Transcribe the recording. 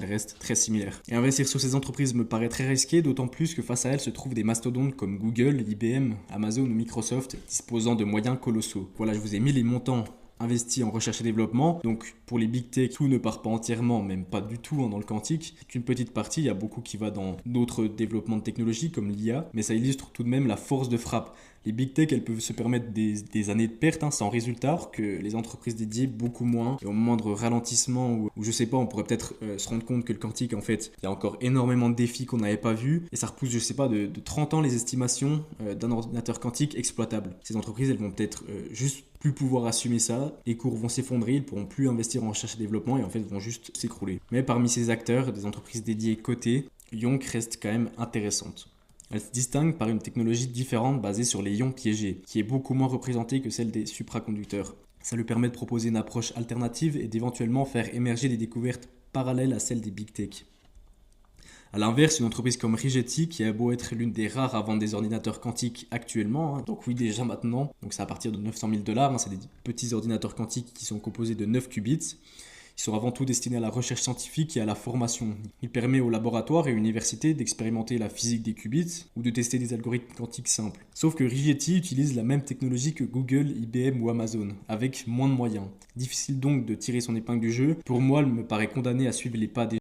elles restent très similaires. Et investir sur ces entreprises me paraît très risqué, d'autant plus que face à elles se trouvent des mastodontes comme Google, IBM, Amazon ou Microsoft, disposant de moyens colossaux. Voilà, je vous ai mis les montants investi en recherche et développement. Donc pour les big tech, tout ne part pas entièrement, même pas du tout dans le quantique. C'est qu'une petite partie, il y a beaucoup qui va dans d'autres développements de technologies comme l'IA, mais ça illustre tout de même la force de frappe. Les big tech, elles peuvent se permettre des années de perte sans résultat, alors que les entreprises dédiées, beaucoup moins. Et au moindre ralentissement, ou je sais pas, on pourrait peut-être se rendre compte que le quantique, en fait, il y a encore énormément de défis qu'on n'avait pas vus. Et ça repousse, je sais pas, de 30 ans les estimations d'un ordinateur quantique exploitable. Ces entreprises, elles vont peut-être juste plus pouvoir assumer ça, les cours vont s'effondrer, ils pourront plus investir en recherche et développement et en fait vont juste s'écrouler. Mais parmi ces acteurs, des entreprises dédiées cotées, Yonk reste quand même intéressante. Elle se distingue par une technologie différente basée sur les ions piégés, qui est beaucoup moins représentée que celle des supraconducteurs. Ça lui permet de proposer une approche alternative et d'éventuellement faire émerger des découvertes parallèles à celles des big tech. A l'inverse, une entreprise comme Rigetti, qui a beau être l'une des rares à vendre des ordinateurs quantiques actuellement, donc oui déjà maintenant, donc c'est à partir de 900 000 $, c'est des petits ordinateurs quantiques qui sont composés de 9 qubits. Ils sont avant tout destinés à la recherche scientifique et à la formation. Il permet aux laboratoires et aux universités d'expérimenter la physique des qubits ou de tester des algorithmes quantiques simples. Sauf que Rigetti utilise la même technologie que Google, IBM ou Amazon, avec moins de moyens. Difficile donc de tirer son épingle du jeu. Pour moi, elle me paraît condamnée à suivre les pas des